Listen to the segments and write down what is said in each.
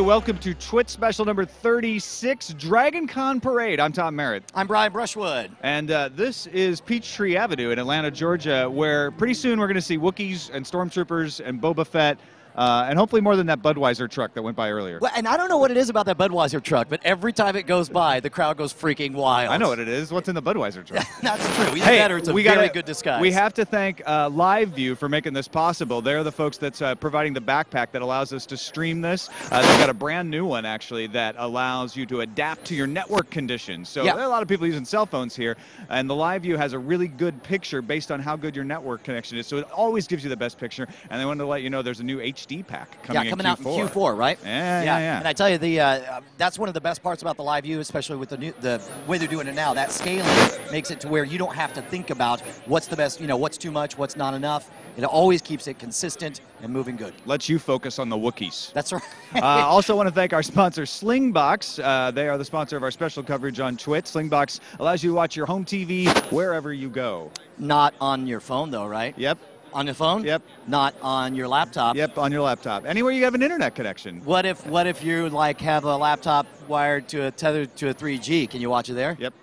welcome to TWiT special number 36, Dragon Con Parade. I'm Tom Merritt. I'm Brian Brushwood. And this is Peachtree Avenue in Atlanta, Georgia, where pretty soon we're going to see Wookiees and Stormtroopers and Boba Fett, and hopefully more than that Budweiser truck that went by earlier. Well, and I don't know what it is about that Budweiser truck, but every time it goes by, the crowd goes freaking wild. I know what it is. What's in the Budweiser truck? That's true. Either that or it's a very good disguise. We have to thank Live View for making this possible. They're the folks that's providing the backpack that allows us to stream this. They've got a brand new one, actually, that allows you to adapt to your network conditions. So there are a lot of people using cell phones here, and the Live View has a really good picture based on how good your network connection is. So it always gives you the best picture, and they wanted to let you know there's a new HD pack coming out in Q4, right? Yeah. And I tell you, that's one of the best parts about the Live View, especially with the way they're doing it now. That scaling makes it to where you don't have to think about what's the best, what's too much, what's not enough. It always keeps it consistent and moving good. Lets you focus on the Wookiees. That's right. Also want to thank our sponsor, Slingbox. They are the sponsor of our special coverage on TWiT. Slingbox allows you to watch your home TV wherever you go. Not on your phone, though, right? Yep. On your phone? Yep. Not on your laptop? Yep, on your laptop. Anywhere you have an internet connection. What if you have a laptop wired to tethered to a 3G? Can you watch it there? Yep.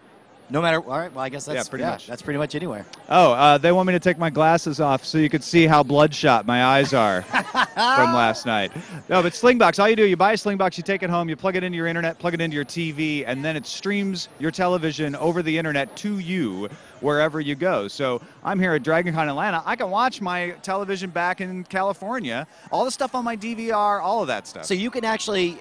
No matter. All right. Well, I guess that's pretty much. That's pretty much anywhere. Oh, they want me to take my glasses off so you could see how bloodshot my eyes are from last night. No, but Slingbox, all you do, you buy a Slingbox, you take it home, you plug it into your internet, plug it into your TV, and then it streams your television over the internet to you wherever you go. So I'm here at DragonCon Atlanta. I can watch my television back in California, all the stuff on my DVR, all of that stuff. So you can actually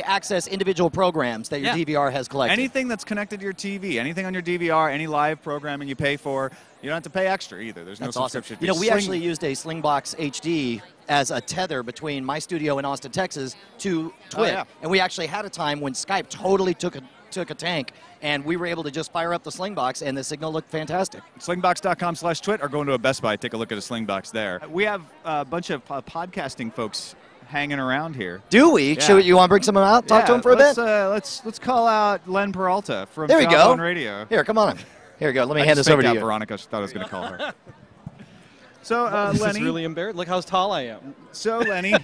access individual programs that your DVR has collected. Anything that's connected to your TV, anything on your DVR, any live programming you pay for, you don't have to pay extra either. There's no subscription. Awesome. We actually used a Slingbox HD as a tether between my studio in Austin, Texas to TWiT. And we actually had a time when Skype totally took a tank, and we were able to just fire up the Slingbox, and the signal looked fantastic. Slingbox.com/TWiT, or go into a Best Buy, take a look at a Slingbox there. We have a bunch of podcasting folks hanging around here. Do we? Yeah. Should you want to bring someone out? Talk to him for a bit? Let's call out Len Peralta from there we go. Radio. Here, come on. Here we go. Let me hand this over to you. Veronica thought I was going to call her. So, this Lenny. is really embarrassing. Look how tall I am. So, Lenny,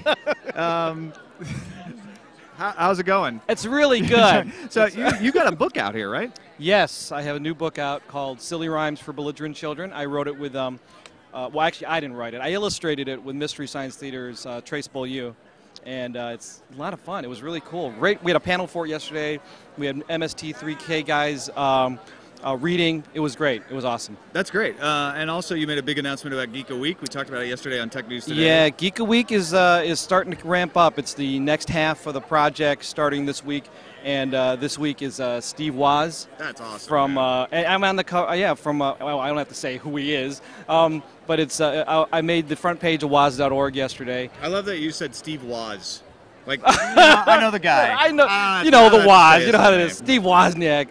how's it going? It's really good. So you got a book out here, right? Yes, I have a new book out called Silly Rhymes for Belligerent Children. I wrote it with, well, actually, I didn't write it. I illustrated it with Mystery Science Theater's Trace Beaulieu, and it's a lot of fun. It was really cool. We had a panel for it yesterday. We had MST3K guys reading. It was great. It was awesome. That's great. And also, you made a big announcement about Geek a Week. We talked about it yesterday on Tech News Today. Yeah, Geek a Week is starting to ramp up. It's the next half of the project starting this week. And this week is Steve Woz. That's awesome. From I'm on the cover. Well, I don't have to say who he is. But it's I made the front page of Woz.org yesterday. I love that you said Steve Woz. Like I know the guy. I know the Woz. You know how it is. Steve Wozniak.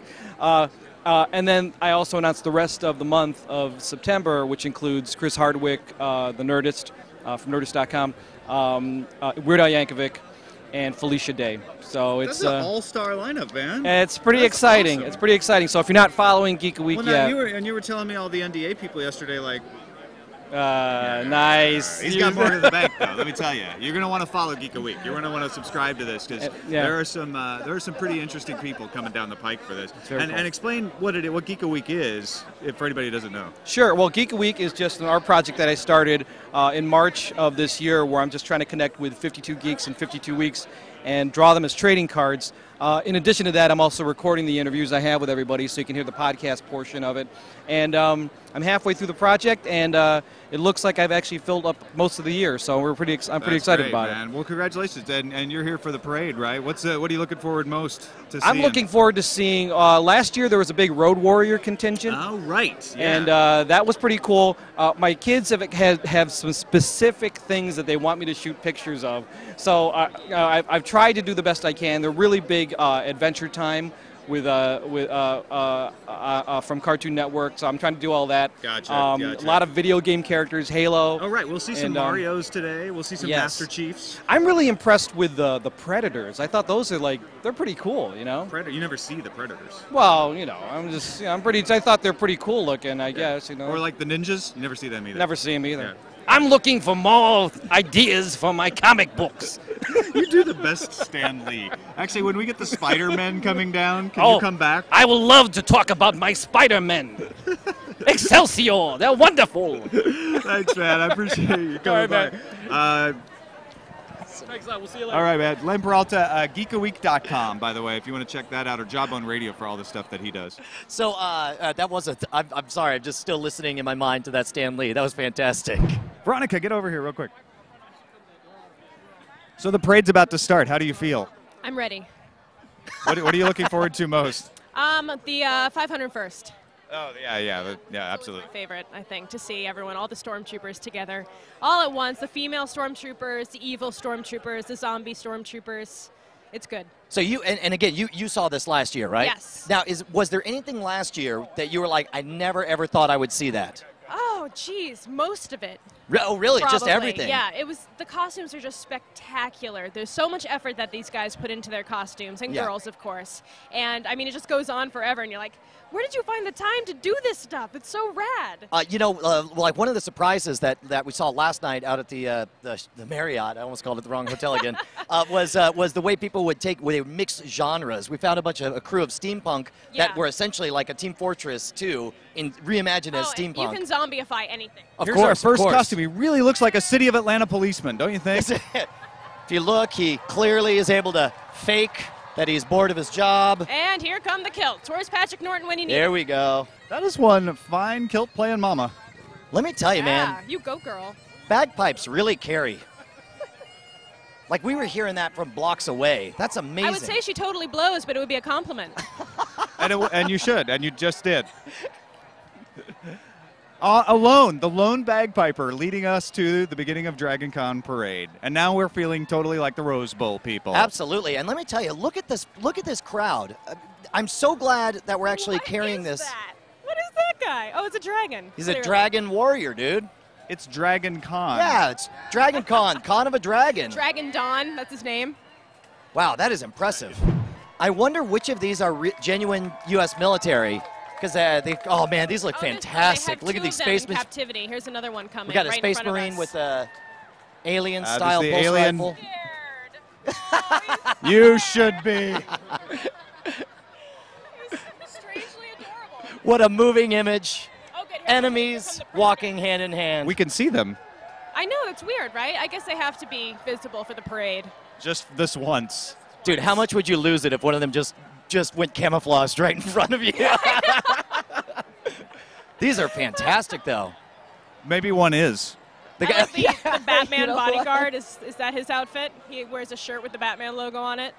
And then I also announced the rest of the month of September, which includes Chris Hardwick, the Nerdist from Nerdist.com, Weird Al Yankovic, and Felicia Day. So it's an all-star lineup, man. It's pretty exciting. Awesome. It's pretty exciting. So if you're not following Geek a Week yet, you were telling me all the NDA people yesterday, like. Nice. He's got more to the bank, though. Let me tell you, you're going to want to follow Geek a Week. You're going to want to subscribe to this because there are some pretty interesting people coming down the pike for this. And explain what Geek a Week is, for anybody who doesn't know. Sure. Well, Geek a Week is just an art project that I started in March of this year, where I'm just trying to connect with 52 geeks in 52 weeks and draw them as trading cards. In addition to that, I'm also recording the interviews I have with everybody, so you can hear the podcast portion of it. And I'm halfway through the project, and it looks like I've actually filled up most of the year. So I'm pretty excited about it. Well, congratulations, and you're here for the parade, right? What are you looking forward most to seeing? I'm looking forward to seeing. Last year there was a big Road Warrior contingent. Oh, right. Yeah. And that was pretty cool. My kids have some specific things that they want me to shoot pictures of. So I've tried to do the best I can. They're really big Adventure Time with from Cartoon Network, so I'm trying to do all that. Gotcha. A lot of video game characters, Halo. Oh, right. We'll see some Marios today. We'll see some Master Chiefs. I'm really impressed with the Predators. I thought those are they're pretty cool, you know. You never see the Predators. Well, I thought they're pretty cool looking, I guess, you know. Or like the ninjas. You never see them either. Never see them either. I'm looking for more ideas for my comic books. You do the best Stan Lee. Actually, when we get the Spider-Men coming down, can you come back? I will love to talk about my Spider-Men. Excelsior, they're wonderful. Thanks, man. I appreciate you coming by. Thanks, we'll see you later. All right, man. Len Peralta, geekaweek.com, by the way, if you want to check that out, or Jawbone Radio for all the stuff that he does. So that was I'm sorry, I'm just still listening in my mind to that Stan Lee. That was fantastic. Veronica, get over here real quick. So the parade's about to start. How do you feel? I'm ready. What are you looking forward to most? The 501st. Oh, yeah, absolutely. My favorite, I think, to see everyone, all the stormtroopers together, all at once. The female stormtroopers, the evil stormtroopers, the zombie stormtroopers. It's good. So and again, you saw this last year, right? Yes. Now, was there anything last year that you were like, I never ever thought I would see that? Oh, geez, most of it. Oh, really? Probably. Just everything? Yeah, the costumes are just spectacular. There's so much effort that these guys put into their costumes, and girls, of course. And, I mean, it just goes on forever, and you're like, where did you find the time to do this stuff? It's so rad. Like one of the surprises that we saw last night out at the Marriott, I almost called it the wrong hotel again, was the way people would mix genres. We found a crew of steampunk that were essentially like a Team Fortress 2 reimagined as steampunk. You can zombieify anything. Here's our first costume. He really looks like a City of Atlanta policeman, don't you think? If you look, he clearly is able to fake that he's bored of his job. And here come the kilts. Where's Patrick Norton when you need him? There we go. That is one fine kilt playing mama. Let me tell you, man. You go, girl. Bagpipes really carry. Like, we were hearing that from blocks away. That's amazing. I would say she totally blows, but it would be a compliment. And you should, and you just did. The lone bagpiper leading us to the beginning of Dragon Con Parade. And now we're feeling totally like the Rose Bowl people. Absolutely. And let me tell you, look at this crowd. I'm so glad that we're actually carrying this. What is that guy? Oh, it's a dragon. He's a dragon warrior, dude. It's Dragon Con. Yeah, it's Dragon Con, Con of a Dragon. Dragon Dawn, that's his name. Wow, that is impressive. I wonder which of these are genuine U.S. military. Because oh man, these look fantastic. Look at these space in captivity. Here's another one coming. We got a Space Marine with a alien-style pulse rifle. You should be. Strangely adorable. What a moving image. Oh, good. Enemies walking hand in hand. We can see them. I know, it's weird, right? I guess they have to be visible for the parade. Just this once. Dude, how much would you lose it if one of them just went camouflaged right in front of you? These are fantastic, though. Maybe one is. The Batman bodyguard, is that his outfit? He wears a shirt with the Batman logo on it.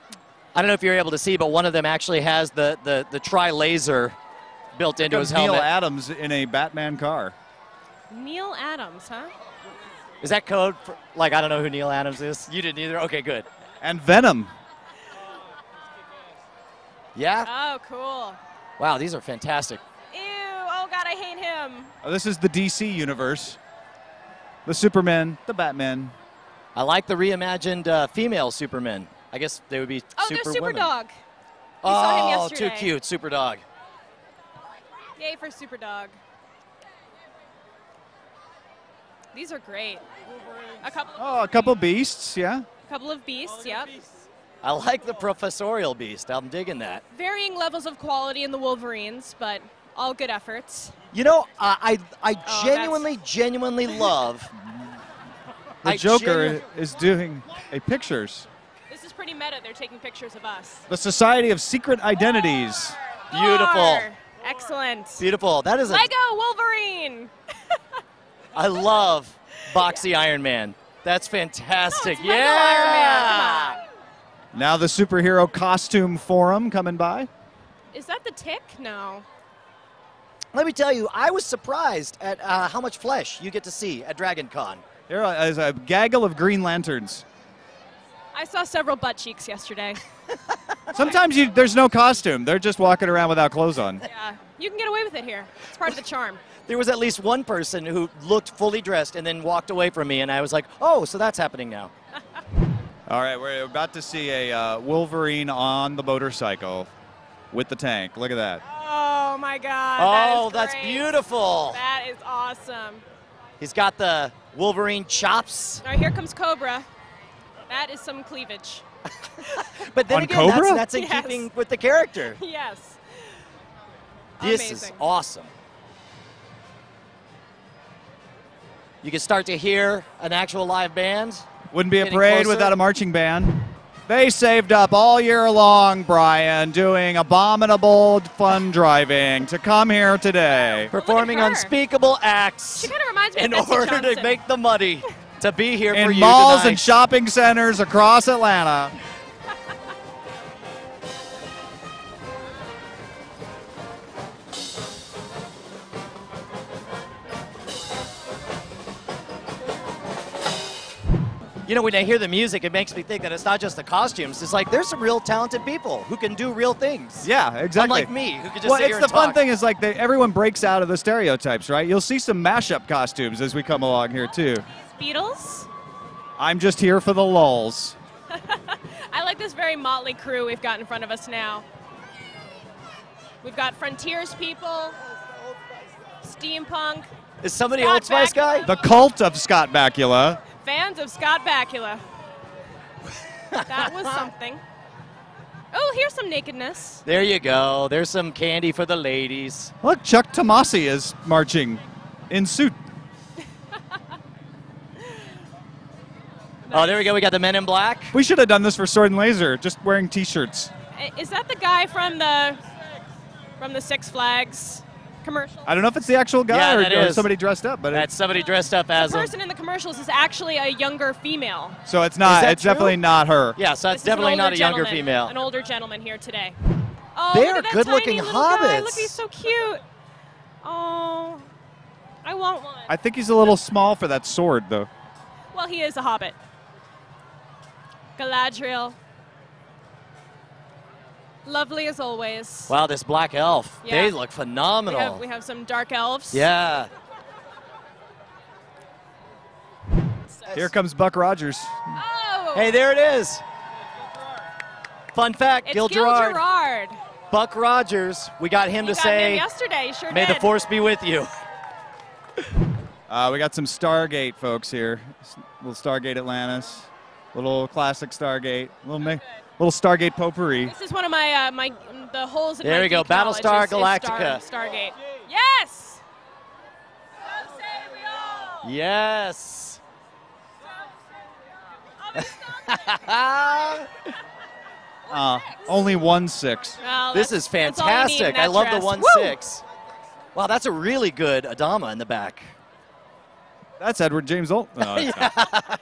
I don't know if you're able to see, but one of them actually has the tri-laser built into his helmet. Neil Adams in a Batman car. Neil Adams, huh? Is that code for, like, I don't know who Neil Adams is? You didn't either? Okay, good. And Venom. Yeah? Oh, cool. Wow, these are fantastic. Ew, oh God, I hate him. Oh, this is the DC universe. The Superman, the Batman. I like the reimagined female Supermen. I guess they would be They're Super women. Dog. We saw him Oh, yesterday. too cute, Super Dog. Yay for Super Dog. These are great. A couple beasts, yeah. A couple of beasts, yep. I like the professorial beast. I'm digging that. Varying levels of quality in the Wolverines, but all good efforts. You know, I genuinely love. The Joker is doing pictures. This is pretty meta. They're taking pictures of us. The Society of Secret Identities. Beautiful. Excellent. Beautiful. That is Lego Wolverine. I love boxy Iron Man. That's fantastic. No, it's Lego Iron Man. Come on. Now the Superhero Costume Forum coming by. Is that the Tick? No. Let me tell you, I was surprised at how much flesh you get to see at Dragon Con. There is a gaggle of Green Lanterns. I saw several butt cheeks yesterday. Sometimes there's no costume. They're just walking around without clothes on. Yeah, you can get away with it here. It's part of the charm. There was at least one person who looked fully dressed and then walked away from me, and I was like, oh, so that's happening now. All right, we're about to see a Wolverine on the motorcycle with the tank. Look at that. Oh, my God. Oh, that is that's great. beautiful. That is awesome. He's got the Wolverine chops. All right, here comes Cobra. That is some cleavage. But then On again, Cobra? that's in Yes. keeping with the character. Yes. This is Amazing. awesome. You can start to hear an actual live band. Wouldn't be a Getting parade closer. without a marching band. They saved up all year long, Brian, doing abominable fun driving to come here today. Performing her. unspeakable acts She kind of reminds me in of Betsy order to Johnson. make the money to be here for In you malls tonight. and shopping centers across Atlanta. You know, when I hear the music, it makes me think that it's not just the costumes. It's like there's some real talented people who can do real things. Yeah, exactly. Unlike me, who can just well, sit it's here the and fun talk. thing is like everyone breaks out of the stereotypes, right? You'll see some mashup costumes as we come along here too. Beatles. I'm just here for the lulls. I like this very motley crew we've got in front of us now. We've got Frontiers people, Steampunk, Is somebody Scott Old Spice guy? Bakula. The cult of Scott Bakula. fans of Scott Bakula. That was something. Oh, here's some nakedness. There you go. There's some candy for the ladies. Look, Chuck Tomasi is marching in suit. Oh, there we go. We got the Men in Black. We should have done this for Sword and Laser, just wearing T-shirts. Is that the guy from the Six Flags commercial? I don't know if it's the actual guy Yeah, or, that or is. somebody dressed up, but That's somebody dressed up as The him. person in the commercials is actually a younger female. so it's not. that It's definitely true? not her. Yeah, so This that's is an definitely not older a younger gentleman, female. An older gentleman here today. Oh, They look are at that good-looking tiny little guy. hobbits. Look, he's so cute. Oh, I want one. I think he's a little small for that sword, though. Well, he is a hobbit. Galadriel. Lovely as always. Wow, this black elf. Yeah. They look phenomenal. We have some dark elves. Yeah. Here comes Buck Rogers. Oh. Hey, there it is. Fun fact, It's Gil Gil Gerard. Gerard. Buck Rogers, we got him You to got say, him yesterday. Sure may did. the force be with you. We got some Stargate folks here. Little Stargate Atlantis. Little classic Stargate. Little Stargate potpourri. This is one of my the holes in There my we go, geek knowledge Battlestar is Galactica. Stargate. Yes. Yes. Only 1/6. Well, This that's- is that's all you need in fantastic. that I love the dress. 1/6. Wow, that's a really good Adama in the back. That's Edward James Olsen. No, it's not.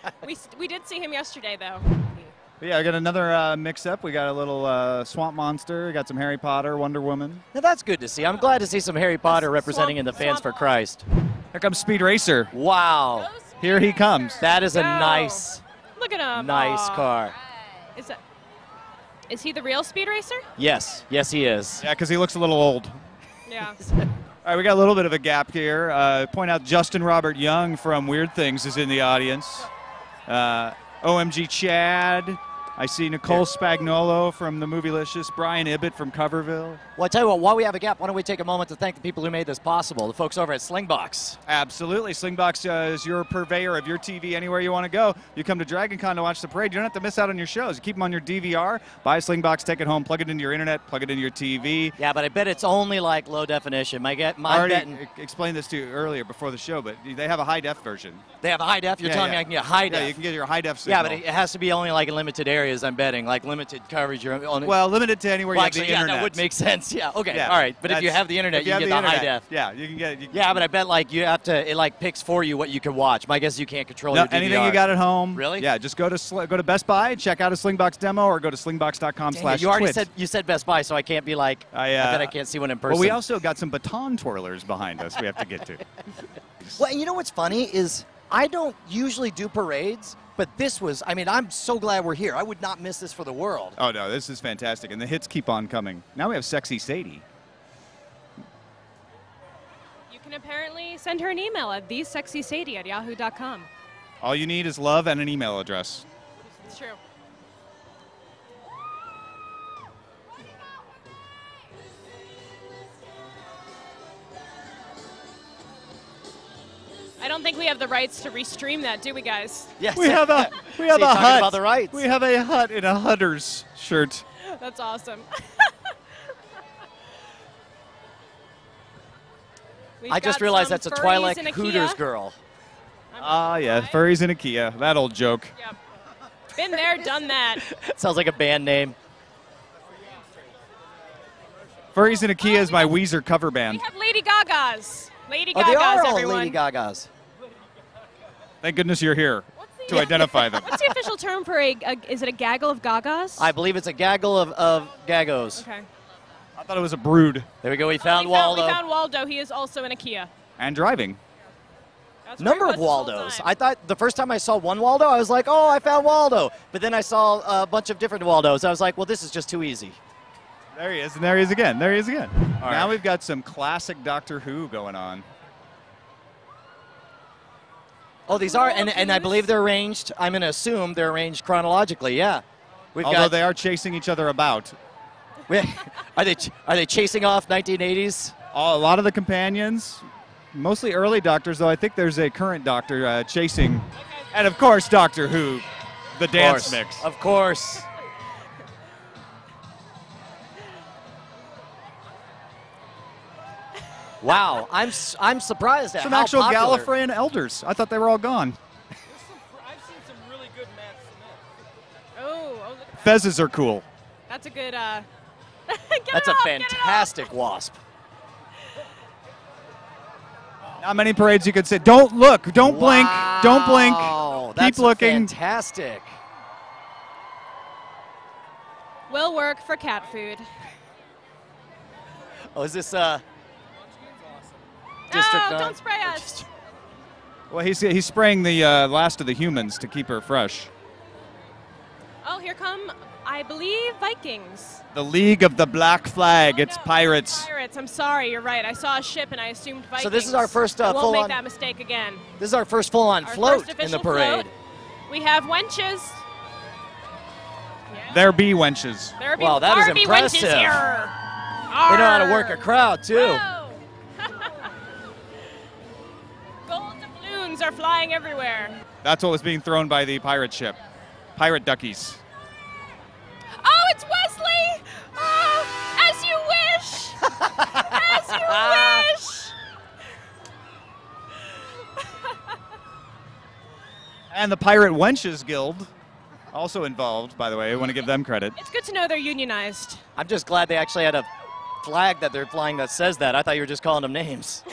We did see him yesterday though. But yeah, I got another mix-up. We got a little Swamp Monster. We got some Harry Potter, Wonder Woman. Now that's good to see. I'm glad to see some Harry Potter representing Swamp- in the Fans for Swamp- Christ. Here comes Speed Racer. Wow. Here he comes. That is a Go. nice, Look at him. nice Aw. car. Is he the real Speed Racer? Yes, yes he is. Yeah, because he looks a little old. Yeah. All right, we got a little bit of a gap here. Point out Justin Robert Young from Weird Things is in the audience. OMG Chad. I see Nicole Spagnolo from the Movielicious. Brian Ibbett from Coverville. Well, I tell you what, while we have a gap, why don't we take a moment to thank the people who made this possible, the folks over at Slingbox. Absolutely. Slingbox is your purveyor of your TV anywhere you want to go. You come to DragonCon to watch the parade. You don't have to miss out on your shows. You keep them on your DVR, buy a Slingbox, take it home, plug it into your internet, plug it into your TV. Yeah, but I bet it's only like low definition. I I'm already betting explained this to you earlier before the show, but they have a high-def version. they have a high def. You're Yeah, telling me yeah. I can get high def. Yeah, you can get your high-def signal. Yeah, but it has to be only like in limited areas, I'm betting. Like limited coverage. You're only, Well, limited to anywhere well, you actually, have the yeah, internet. that would make sense. Yeah, okay, Yeah, all right. But if you that's- have the internet, if you have can get the high internet, def. Yeah, you can get. Yeah, but I bet like you have to. It like picks for you what you can watch. My guess is you can't control No, your DVR. anything you got at home. Really? Yeah, just go to Best Buy, check out a Slingbox demo, or go to slingbox.com/twit. You already said you said Best Buy, so I can't be like. I bet I can't see one in person. Well, we also got some baton twirlers behind us. We have to get to. Well, and you know what's funny is I don't usually do parades, but this was. I mean, I'm so glad we're here. I would not miss this for the world. Oh no, this is fantastic, and the hits keep on coming. Now we have Sexy Sadie. You can apparently send her an email at thesexysadie@yahoo.com. All you need is love and an email address. It's true. I don't think we have the rights to restream that, do we, guys? Yes. We have a See, talking hut. about the rights. We have a hut in a Hutter's shirt. That's awesome. I just realized that's a Twilight Hooters girl. Ah, yeah, furries in a Kia. That old joke. Yep. Been there, done that. Sounds like a band name. Furries in a Kia is my Weezer cover band. We have Lady Gaga's. Lady Oh, they Gaga's, are all everyone. Lady Gagas. Thank goodness you're here to identify them. What's the official term for is it a gaggle of gagas? I believe it's a gaggle of gaggos. Okay. I thought it was a brood. There we go. We found we Waldo. found Waldo. He is also in a Kia. And driving. That's where he Number was of this whole Waldos. time. I thought the first time I saw one Waldo, I was like, oh, I found Waldo. But then I saw a bunch of different Waldos. I was like, well, this is just too easy. There he is, and there he is again. There he is again. All now right. we've got some classic Doctor Who going on. Oh, these are, and I believe they're arranged. I'm going to assume they're arranged chronologically. Yeah. Although they are chasing each other about. Are they chasing off 1980s? A lot of the companions, mostly early Doctors, though I think there's a current Doctor chasing. And of course, Doctor Who, the dance mix. Of course. Wow, I'm surprised at Some how actual popular. Gallifreyan elders. I thought they were all gone. I've seen some really good Matt Smith. Oh, look at that. Fezzes are cool. That's a good. That's a fantastic wasp. Not many parades you could say. Don't look. Don't blink. Don't blink. Wow, Keep looking. Fantastic. Will work for cat food. Oh, is this District 9? Don't spray us. Well, he's spraying the last of the humans to keep her fresh. Oh, here come, I believe, Vikings. The League of the Black Flag. It's no, pirates. Pirates. I'm sorry. You're right. I saw a ship and I assumed Vikings. So this is our first I won't full-on. make that mistake again. This is our first full-on Our float first in the official parade. float. We have wenches. Yeah. There be wenches. There be Wow, that is Barbie impressive. wenches here. They know how to work a crowd too. Whoa. Gold doubloons are flying everywhere. That's what was being thrown by the pirate ship. Pirate duckies. Oh, it's Wesley! Oh, as you wish! As you wish! And the Pirate Wenches Guild, also involved, by the way. I want to give them credit. It's good to know they're unionized. I'm just glad they actually had a flag that they're flying that says that. I thought you were just calling them names.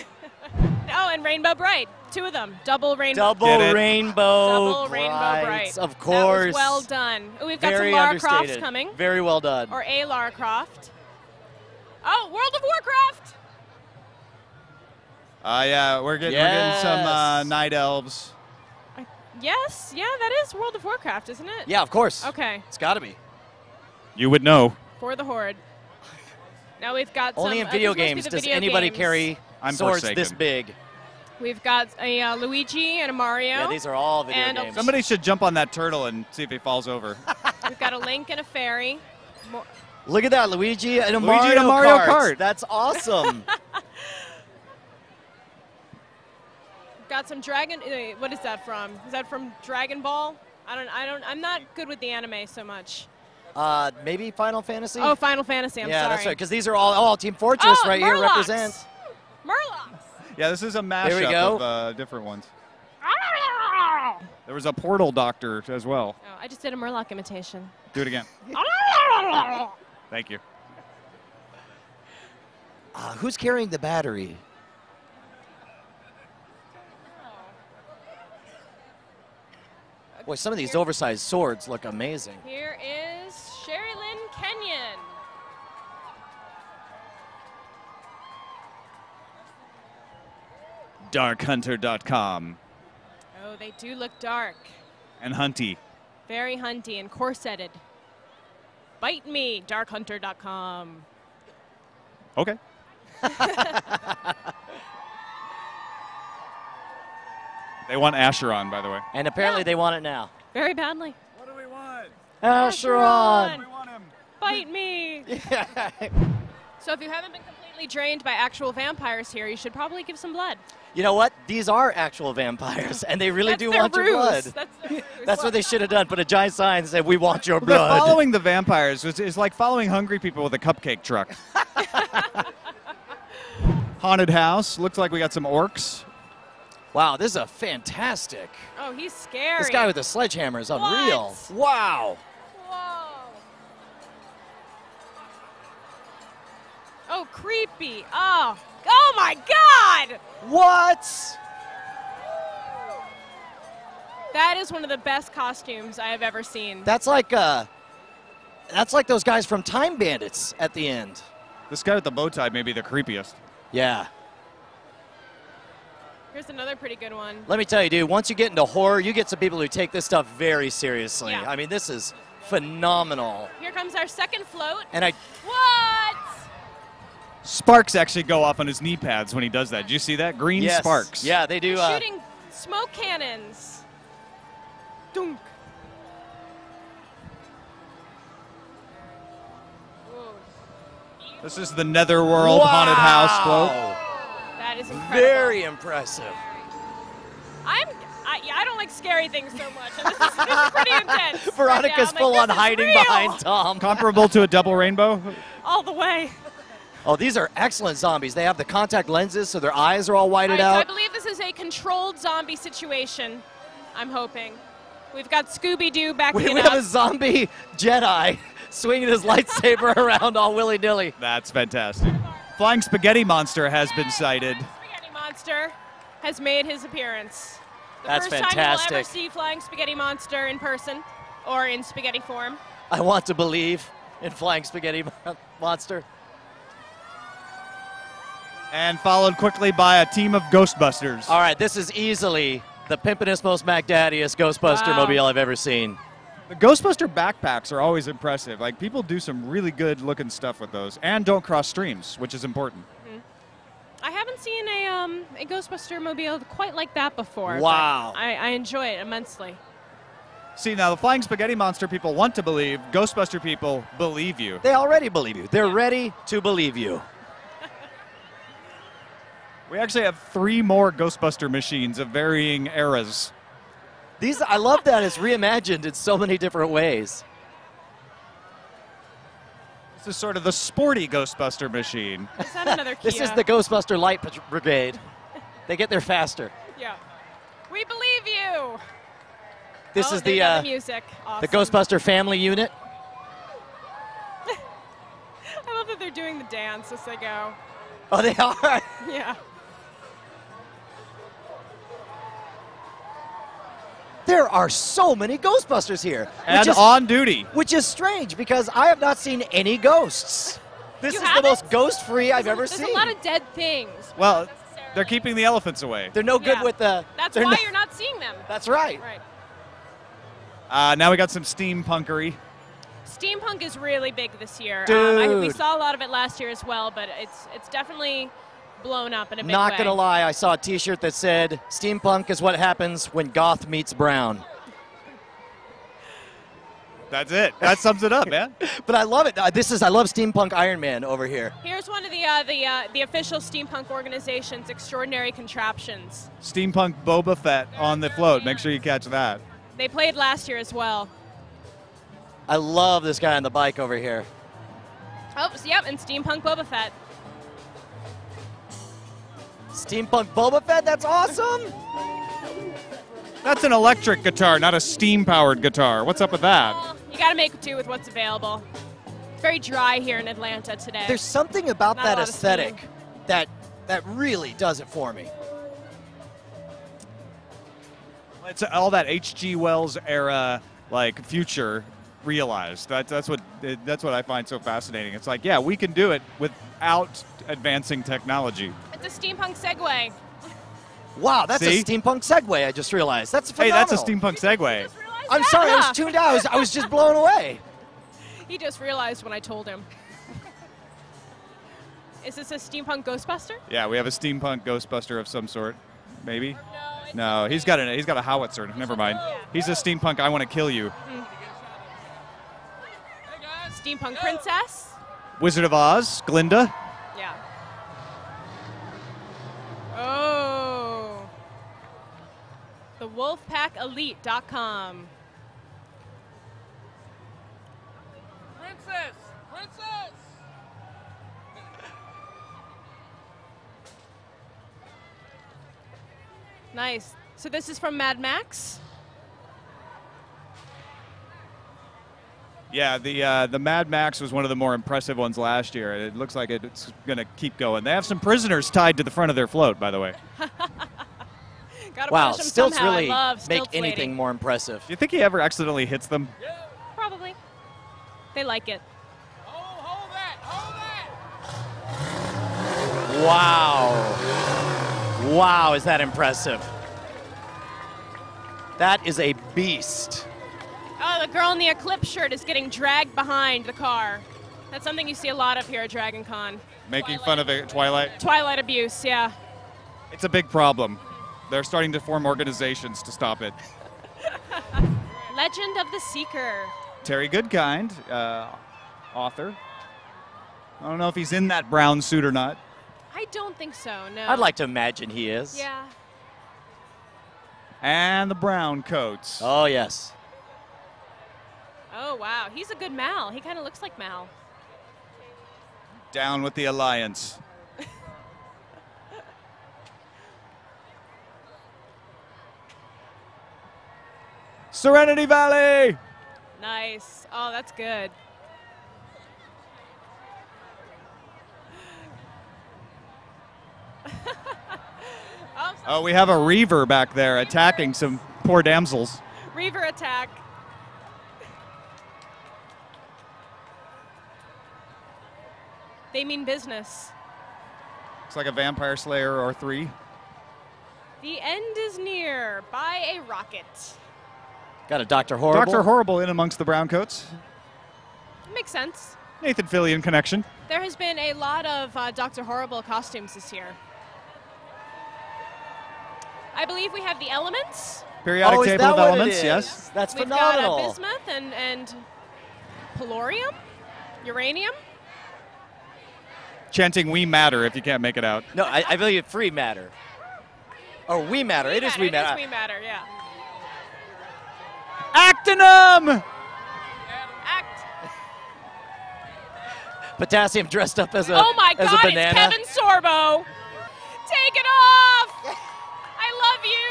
Oh, and Rainbow Bright. Two of them. Double Rainbow. Double Get it? rainbow, Double Rainbow brights, Bright. of course. That was well done. Ooh, we've got Very some Lara Crofts understated. coming. Very well done. Or a Lara Croft. Oh, World of Warcraft! Yeah, we're getting some night elves. Yes, yeah, that is World of Warcraft, isn't it? Yeah, of course. Okay, It's got to be. You would know. for the Horde. Now we've got Only some, in video these must be games the does video anybody games. carry I'm swords Forsaken. this big. We've got a Luigi and a Mario. Yeah, these are all video And a- games. Somebody should jump on that turtle and see if he falls over. We've got a Link and a Fairy. Look at that, Luigi and a Luigi Mario, and a Mario Kart. Kart. That's awesome. We've got some Dragon. What is that from? Is that from Dragon Ball? I'm not good with the anime so much. Maybe Final Fantasy? Oh, Final Fantasy. I'm yeah, sorry. that's right, because these are all Team Fortress Oh, right here Murlocs. represents. Murlocs. Yeah, this is a There we mashup go. of different ones. There was a Portal Doctor as well. Oh, I just did a Murloc imitation. Do it again. Thank you. Who's carrying the battery? Boy, some of these oversized swords look amazing. Here is Sherry Lynn Kenyon. DarkHunter.com. Oh, they do look dark. And Hunty. Very hunty and corseted. Bite me, darkhunter.com. Okay. They want Acheron, by the way. And apparently Yeah. they want it now. Very badly. What do we want? Acheron! We want him. Bite me. So if you haven't been completely Drained by actual vampires here. You should probably give some blood. You know what? These are actual vampires, and they really That's do their want your ruse. blood. That's their ruse. That's what they should have done. Put a giant sign that said, "We want your But blood." following the vampires is like following hungry people with a cupcake truck. Haunted house. Looks like we got some orcs. Wow, this is a fantastic. Oh, he's scary. This guy with the sledgehammer is unreal. What? Wow. Whoa. Oh, creepy. Oh. Oh my God! What? That is one of the best costumes I have ever seen. That's like those guys from Time Bandits at the end. This guy with the bow tie may be the creepiest. Yeah. Here's another pretty good one. Let me tell you, dude, once you get into horror, you get some people who take this stuff very seriously. Yeah. I mean, this is phenomenal. Here comes our second float. And I What? Sparks actually go off on his knee pads when he does that. Did you see that? Green yes. sparks. Yeah, they do. They're shooting smoke cannons. Dunk. Whoa. This is the Netherworld haunted house float. That is incredible. Very impressive. I don't like scary things so much. And this is pretty intense. Veronica's right now. full I'm on like, hiding this is real. behind Tom. Comparable to a double rainbow. All the way. Oh, these are excellent zombies. They have the contact lenses, so their eyes are all All whited right, so I out. believe this is a controlled zombie situation. I'm hoping. We've got Scooby-Doo backing We it have up. a zombie Jedi swinging his lightsaber around all willy-nilly. That's fantastic. Flying spaghetti monster has been sighted. Spaghetti Monster has made his appearance. The That's first time we'll fantastic. ever see Flying Spaghetti Monster in person or in spaghetti form. I want to believe in Flying Spaghetti Monster. And followed quickly by a team of Ghostbusters. All right, this is easily the pimpinest, most Mac-daddiest Ghostbuster Wow. mobile I've ever seen. The Ghostbuster backpacks are always impressive. Like, people do some really good looking stuff with those. And don't cross streams, which is important. I haven't seen a Ghostbuster mobile quite like that before. but Wow. I enjoy it immensely. See, now the Flying Spaghetti Monster people want to believe. Ghostbuster people believe you. They already believe you. They're ready to believe you. We actually have 3 more Ghostbuster machines of varying eras. These, I love that it's reimagined in so many different ways. This is sort of the sporty Ghostbuster machine. Is that another Kia? This is the Ghostbuster Light Brigade. They get there faster. Yeah. We believe you. This Oh, is they the got music. the Awesome. Ghostbuster family unit. I love that they're doing the dance as they go. Oh, they are. Yeah. There are so many Ghostbusters here, And on duty. which is strange because I have not seen any ghosts. This You is the haven't? most ghost-free I've ever There's seen. a lot of dead things. Well, necessarily. they're keeping the elephants away. They're no good Yeah. with the. That's they're why no- you're not seeing them. That's right. Right. Now we got some steampunkery. Steampunk is really big this year. We Dude. saw a lot of it last year as well, but it's definitely blown up in a big Not way. gonna lie, I saw a T-shirt that said "Steampunk is what happens when goth meets brown." That's it. That sums it up, man. But I love it. I love Steampunk Iron Man over here. Here's one of the official steampunk organization's extraordinary contraptions. Steampunk Boba Fett on the float. Make sure you catch that. They played last year as well. I love this guy on the bike over here. Oh, yep, and Steampunk Boba Fett. Steampunk Boba Fett, that's awesome. That's an electric guitar, not a steam-powered guitar. What's up with that? Well, you got to make do with what's available. It's very dry here in Atlanta today. There's something about Not a that lot of aesthetic steam. that really does it for me. It's all that H.G. Wells era, like, future realized. That's what I find so fascinating. It's like, yeah, we can do it without advancing technology. It's a steampunk Segway. Wow, that's See? a Steampunk Segway, I just realized. That's Hey, phenomenal. that's a steampunk Segway. Just realized I'm that? sorry, I Yeah. was tuned out. I was just blown away. He just realized when I told him. Is this a steampunk Ghostbuster? Yeah, we have a steampunk Ghostbuster of some sort, maybe. No, No, he's got a howitzer. Never mind. He's a steampunk. I want to kill you. Steampunk Princess? Wizard of Oz, Glinda. Yeah. wolfpackelite.com. Princess! Princess! Nice. So this is from Mad Max? Yeah, the Mad Max was one of the more impressive ones last year. It looks like it's going to keep going. They have some prisoners tied to the front of their float, by the way. Gotta Wow, punish them stilts somehow. really I love make stilts anything lady. more impressive. Do you think he ever accidentally hits them? Probably. They like it. Hold that! Hold that! Wow. Wow, is that impressive. That is a beast. Oh, the girl in the Eclipse shirt is getting dragged behind the car. That's something you see a lot of here at Dragon Con. Making fun of it, Twilight? Twilight abuse, yeah. It's a big problem. They're starting to form organizations to stop it. Legend of the Seeker. Terry Goodkind, author. I don't know if he's in that brown suit or not. I don't think so, no. I'd like to imagine he is. Yeah. And the brown coats. Oh, yes. Oh, wow. He's a good Mal. He kind of looks like Mal. Down with the Alliance. Serenity Valley! Nice. Oh, that's good. Oh, we have a Reaver back there attacking some poor damsels. Reaver attack. They mean business. Looks like a Vampire Slayer or 3. The end is near. By a rocket. Got a Dr. Horrible. Dr. Horrible in amongst the brown coats. Makes sense. Nathan Fillion connection. There has been a lot of Dr. Horrible costumes this year. I believe we have the elements. Periodic is table that of what it elements, is? yes. That's We've phenomenal. got bismuth and polonium, uranium. Chanting "We Matter" if you can't make it out. No, I believe free matter. Or we matter. It is we matter. It is we matter, yeah. Actinum! Act. Potassium dressed up as a Oh my as God! a banana. It's Kevin Sorbo. Take it off. I love you.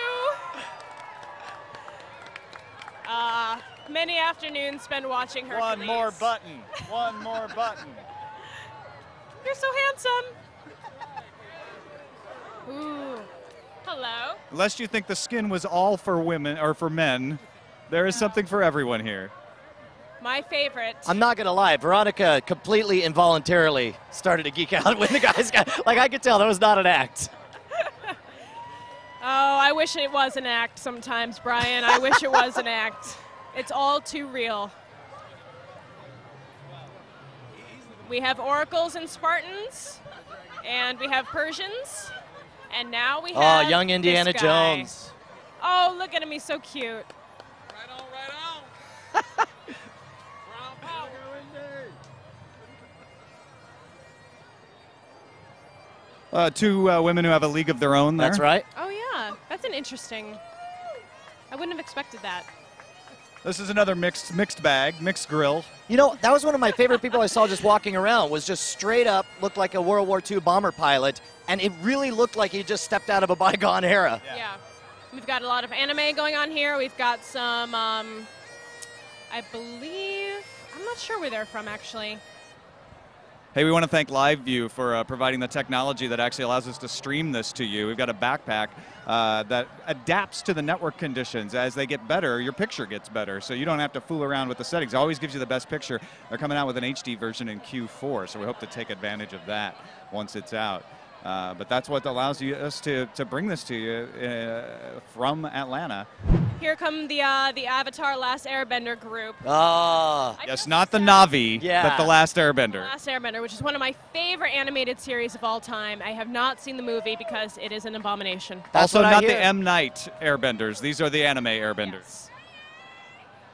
Many afternoons spent watching her. One more button. One more button. You're so handsome. Ooh. Hello. Lest you think the skin was all for women or for men, there is something for everyone here. My favorite. I'm not gonna lie, Veronica completely involuntarily started to geek out when the guys got like I could tell that was not an act. Oh, I wish it was an act sometimes, Brian. I wish it was an act. It's all too real. We have oracles and Spartans, and we have Persians, and now we have Oh, young Indiana this guy. Jones. Oh, look at him, he's so cute. Right on, right on. Brown power. Two women who have a league of their own there. That's right. Oh yeah, that's an interesting. I wouldn't have expected that. This is another mixed bag, mixed grill. You know, that was one of my favorite people I saw just walking around, was just straight up looked like a World War II bomber pilot, and it really looked like he just stepped out of a bygone era. Yeah. We've got a lot of anime going on here. We've got some, I believe, I'm not sure where they're from actually. Hey, we want to thank LiveView for providing the technology that actually allows us to stream this to you. We've got a backpack that adapts to the network conditions. As they get better, your picture gets better, so you don't have to fool around with the settings. It always gives you the best picture. They're coming out with an HD version in Q4, so we hope to take advantage of that once it's out. But that's what allows us to bring this to you from Atlanta. Here come the Avatar Last Airbender group. Ah, I Yes, just not the saw Na'vi, Yeah. but the Last Airbender. Last Airbender, which is one of my favorite animated series of all time. I have not seen the movie because it is an abomination. that's Also what I not hear. the M. Night Airbenders. These are the anime Airbenders. Yes.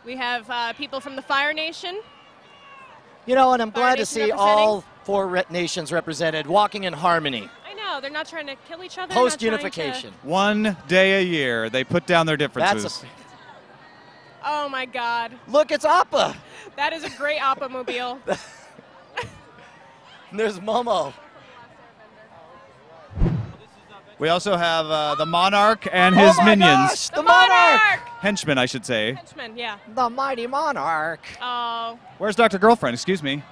We have people from the Fire Nation. You know, and I'm Fire glad to Nation see all 4 nations represented, walking in harmony. I know. Oh, they're not trying to kill each other? Not trying Post-unification. One day a year, they put down their differences. Oh, my God. Look, it's Appa. That is a great Appa-mobile. There's Momo. We also have the Monarch and his minions. Gosh, the Monarch! Henchmen, I should say. Henchmen, yeah. The mighty Monarch. Oh. Where's Dr. Girlfriend? Excuse me.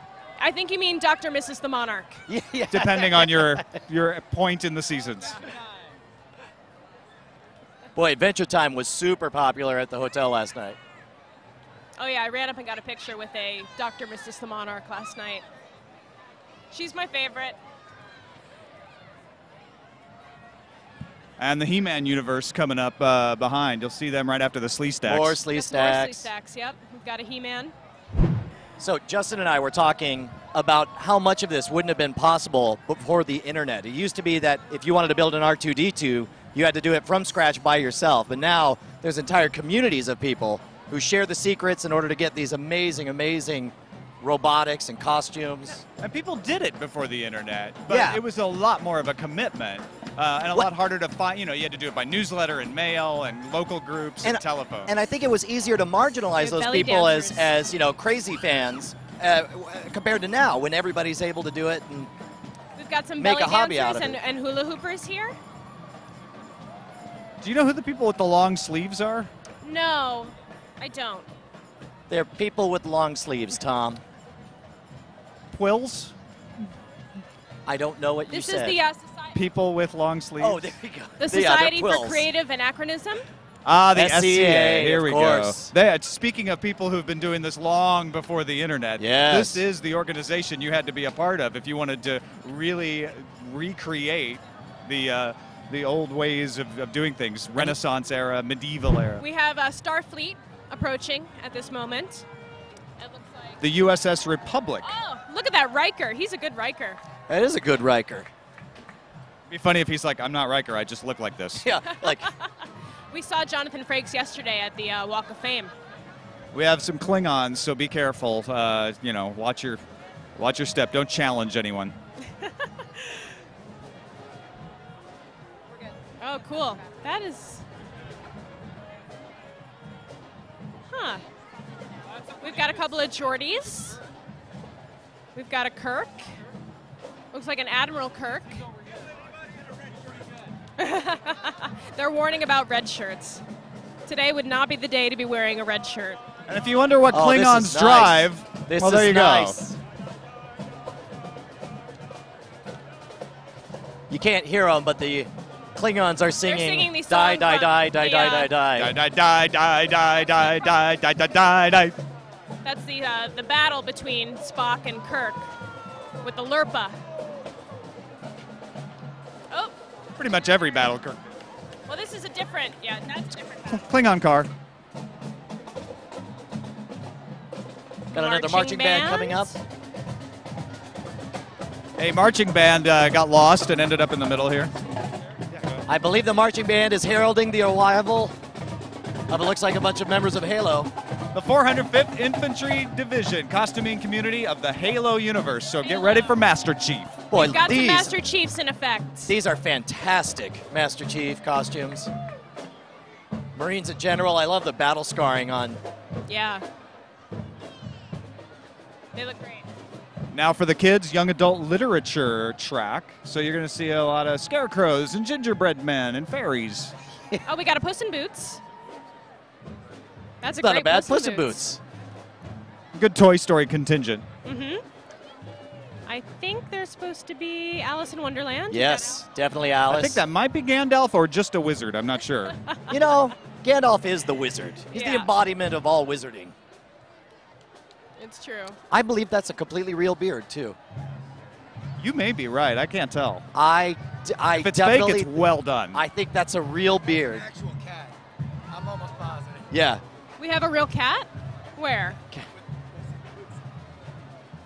I think you mean Dr. Mrs. the Monarch. Yeah. Depending on your point in the seasons. Boy, Adventure Time was super popular at the hotel last night. Oh, yeah, I ran up and got a picture with a Dr. Mrs. the Monarch last night. She's my favorite. And the He-Man universe coming up behind. You'll see them right after the Slee Stacks. More Slee That's more Slee Stacks. Stacks, yep. We've got a He-Man. So Justin and I were talking about how much of this wouldn't have been possible before the internet. It used to be that if you wanted to build an R2-D2, you had to do it from scratch by yourself. But now there's entire communities of people who share the secrets in order to get these amazing, amazing robotics and costumes. And people did it before the internet, but it was a lot more of a commitment and a lot harder to find. You know, you had to do it by newsletter and mail and local groups and telephone. And I think it was easier to marginalize those people as you know, crazy fans compared to now when everybody's able to do it and We've got some make belly a hobby out dancers of it. and hula hoopers here. Do you know who the people with the long sleeves are? No, I don't. They're people with long sleeves, Tom. Quills? I don't know what you This said. is the society. People with long sleeves? Oh, there we go. The Yeah, they're Society for quills. Creative Anachronism. Ah, the SCA, SCA. Here of we course. go. Speaking of people who've been doing this long before the internet, Yes. this is the organization you had to be a part of if you wanted to really recreate the old ways of doing things, Renaissance era, medieval era. We have Starfleet approaching at this moment. It looks like. The USS Republic. Oh, look at that Riker. He's a good Riker. That is a good Riker. It'd be funny if he's like, I'm not Riker, I just look like this. Yeah, like We saw Jonathan Frakes yesterday at the Walk of Fame. We have some Klingons, so be careful. You know, watch your step. Don't challenge anyone. Oh, cool. That is... Huh. We've got a couple of Geordies. We've got a Kirk. Looks like an Admiral Kirk. They're warning about red shirts. Today would not be the day to be wearing a red shirt. And if you wonder what Oh, this Klingons is nice. drive, This well, there is you nice. go. You can't hear them, but the Klingons are singing, singing these die, songs die, from die, the, die, die, die, Die, die. die, die, die, die, die, die, die, die, die. That's the battle between Spock and Kirk with the Lurpa. Oh, Pretty much every battle. well, this is a different, yeah, that's a different battle. Klingon car. Got another marching band coming up. A marching band got lost and ended up in the middle here. I believe the marching band is heralding the arrival of, it looks like, a bunch of members of Halo. The 405th Infantry Division, costuming community of the Halo universe. So get ready for Master Chief. Boy, We've got some these, Master Chiefs in effect. these are fantastic Master Chief costumes. Marines in general, I love the battle scarring on. Yeah. They look great. Now for the kids, young adult literature track. So you're going to see a lot of scarecrows and gingerbread men and fairies. Oh, we got a Puss in Boots. That's a Not great a bad Puss Puss in Boots. Good Toy Story contingent. Mm-hmm. I think they're supposed to be Alice in Wonderland. Yes, definitely Alice. I think that might be Gandalf or just a wizard. I'm not sure. You know, Gandalf is the wizard. He's the Yeah. embodiment of all wizarding. It's true. I believe that's a completely real beard, too. You may be right. I can't tell. I If it's fake, definitely, it's well done. I think that's a real beard. Actual cat. I'm almost positive. Yeah. We have a real cat? Where?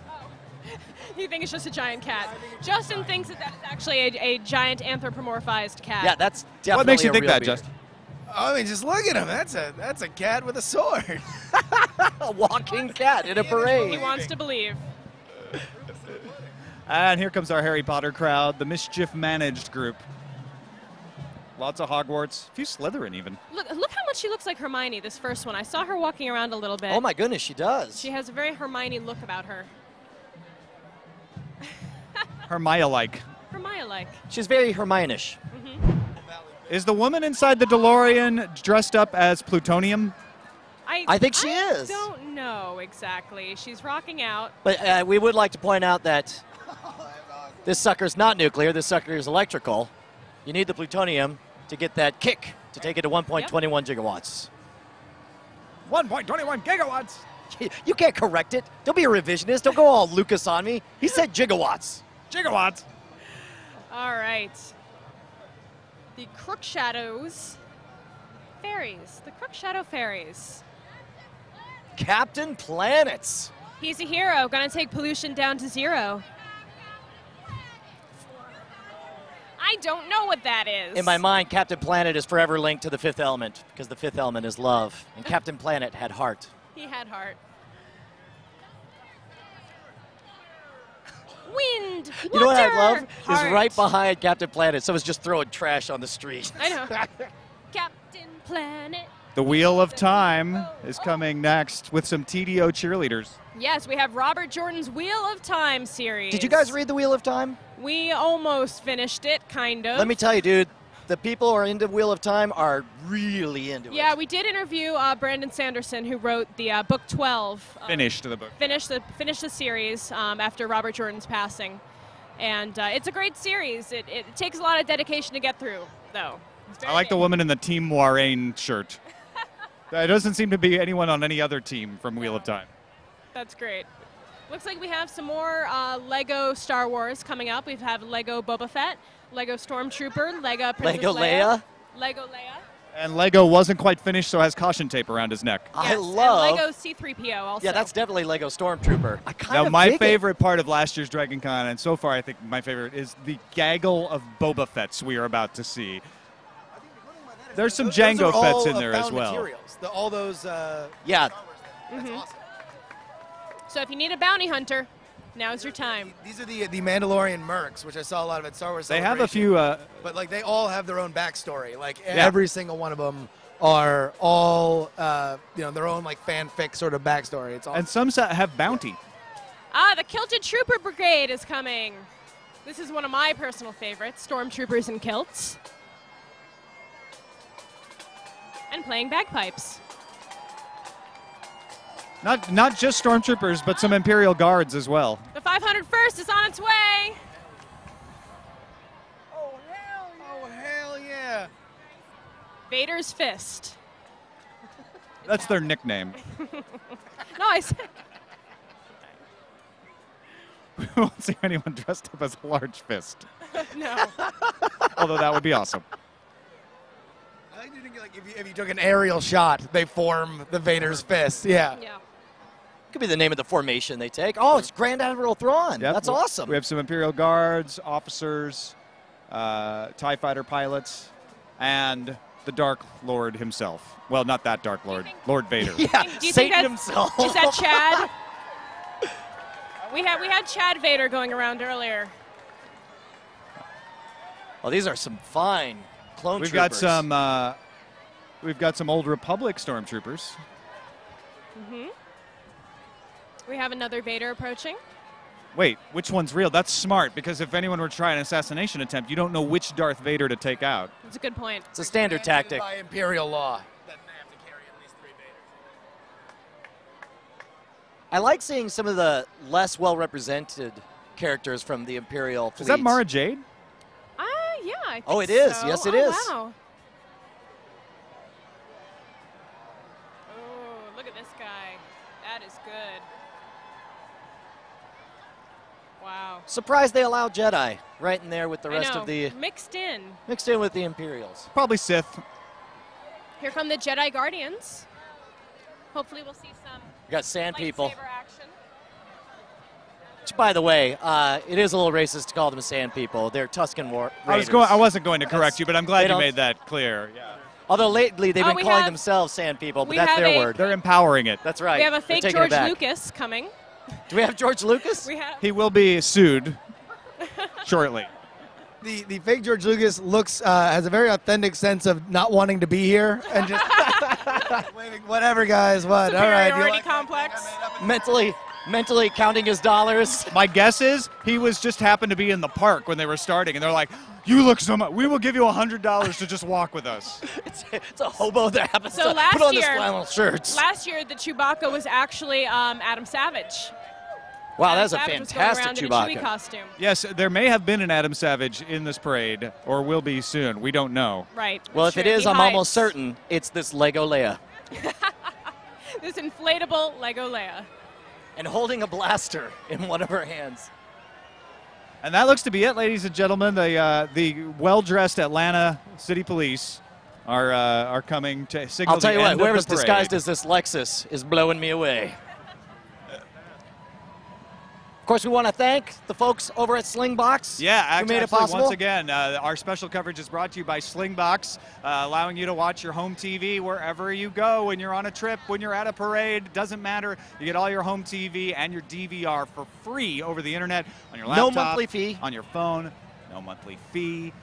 Oh. You think it's just a giant cat. Justin thinks that that's actually a giant anthropomorphized cat. Yeah, that's definitely What makes you a think real that, beard. Justin? I mean, just look at him. That's a cat with a sword. A walking cat in a He parade. wants to believe. And here comes our Harry Potter crowd, the mischief-managed group. Lots of Hogwarts. A few Slytherin, even. Look how much she looks like Hermione, this first one. I saw her walking around a little bit. Oh, my goodness, she does. She has a very Hermione look about her. Hermione-like. Hermione-like. She's very Hermione-ish. Is the woman inside the DeLorean dressed up as plutonium? I think she is. I don't know exactly. She's rocking out. But we would like to point out that this sucker's not nuclear. This sucker is electrical. You need the plutonium to get that kick to take it to 1.21 gigawatts. 1.21 gigawatts. You can't correct it. Don't be a revisionist. Don't go all Lucas on me. He said gigawatts. Gigawatts. All right. The Crook Shadows Fairies. The Crook Shadow Fairies. Captain Planets. He's a hero. Gonna take pollution down to 0. I don't know what that is. In my mind, Captain Planet is forever linked to the fifth element because the fifth element is love. And Captain Planet had heart. He had heart. Wind. Water, You know what I love? heart. Is right behind Captain Planet. Someone's just throwing trash on the street. I know. Captain Planet. The Wheel of Time is coming next with some TDO cheerleaders. Yes, we have Robert Jordan's Wheel of Time series. Did you guys read The Wheel of Time? We almost finished it, kind of. Let me tell you, dude, the people who are into Wheel of Time are really into it. Yeah, we did interview Brandon Sanderson, who wrote the book 12. Finished the book. Finished the series after Robert Jordan's passing. And it's a great series. It takes a lot of dedication to get through, though. I like the woman in the Team Moiraine shirt. There doesn't seem to be anyone on any other team from Wheel of Time. That's great. Looks like we have some more Lego Star Wars coming up. We have Lego Boba Fett, Lego Stormtrooper, Lego Princess Lego Leia. Lego Leia. And Lego wasn't quite finished, so has caution tape around his neck. I Yes, love. and Lego C-3PO also. Yeah, that's definitely Lego Stormtrooper. I kind Now, of my dig it. favorite part of last year's Dragon Con, and so far I think my favorite, is the gaggle of Boba Fetts we are about to see. There's some Jango Fetts in there as well. Materials. All those. Yeah. That's awesome. So if you need a bounty hunter, now's your time. These are the Mandalorian Mercs, which I saw a lot of at Star Wars. They have a Celebration. few. But like they all have their own backstory. Like every single one of them are all their own like fanfic sort of backstory. It's awesome. And some have bounty. The Kilted Trooper Brigade is coming. This is one of my personal favorites, Stormtroopers in kilts. And playing bagpipes. Not just Stormtroopers, but some Imperial Guards as well. The 501st is on its way. Oh hell yeah! Vader's Fist. That's their nickname. No, I said. We won't see anyone dressed up as a large fist. No. Although that would be awesome. I like to think like if you took an aerial shot, they form the Vader's fist. Yeah. Yeah. Could be the name of the formation they take. Oh, it's Grand Admiral Thrawn. Yep. That's awesome. We have some Imperial Guards, officers, TIE fighter pilots, and the Dark Lord himself. Well, not that Dark Lord. Lord Vader. Yeah, Do you think Satan that's- himself. Is that Chad? We had Chad Vader going around earlier. Oh, these are some fine clone We've troopers. got some Old Republic stormtroopers. Mm-hmm. We have another Vader approaching. Wait, which one's real? That's smart, because if anyone were to try an assassination attempt, you don't know which Darth Vader to take out. That's a good point. It's a standard tactic. By Imperial law, that they have to carry at least 3 Vaders. I like seeing some of the less well-represented characters from the Imperial fleet. Is that Mara Jade? Yeah, I think Oh, it is. so. Yes, it Oh, is. Wow. Oh, look at this guy. That is good. Wow. Surprised they allow Jedi right in there with the rest I know. of the... Mixed in. Mixed in with the Imperials. Probably Sith. Here come the Jedi Guardians. Hopefully we'll see some We got Sand People. lightsaber action. Which, by the way, it is a little racist to call them Sand People. They're Tusken War Raiders. I wasn't going to correct you, but I'm They glad you don't- made that clear. Yeah. Although lately they've Oh, been we calling have- themselves Sand People, but we that's have their a- word. They're empowering it. That's right. We have a They're fake taking it George back. Lucas coming. Do we have George Lucas? We have. He will be sued. shortly. The fake George Lucas looks has a very authentic sense of not wanting to be here and just waving, whatever, guys. What? All right. Superiority complex. Mentally counting his dollars. My guess is he was just happened to be in the park when they were starting, and they're like, "You look so much. We will give you $100 to just walk with us." It's a hobo that happens So to last put on year, this flannel shirts. Last year, the Chewbacca was actually Adam Savage. Wow, Adam that's a Savage was fantastic going around in a Chewie Chewbacca. costume. Yes, there may have been an Adam Savage in this parade, or will be soon. We don't know. Right. Well, that's if it true. is, He I'm hides. almost certain it's this Lego Leia. This inflatable Lego Leia. And holding a blaster in one of her hands. And that looks to be it, ladies and gentlemen. The well-dressed Atlanta City Police are coming to signal I'll tell you the what, end of whoever's the parade. disguised as this Lexus is blowing me away. Of course, we want to thank the folks over at Slingbox Yeah, who made it absolutely. possible. Once again, our special coverage is brought to you by Slingbox, allowing you to watch your home TV wherever you go, when you're on a trip, when you're at a parade. Doesn't matter. You get all your home TV and your DVR for free over the internet on your laptop. No monthly fee. On your phone. No monthly fee.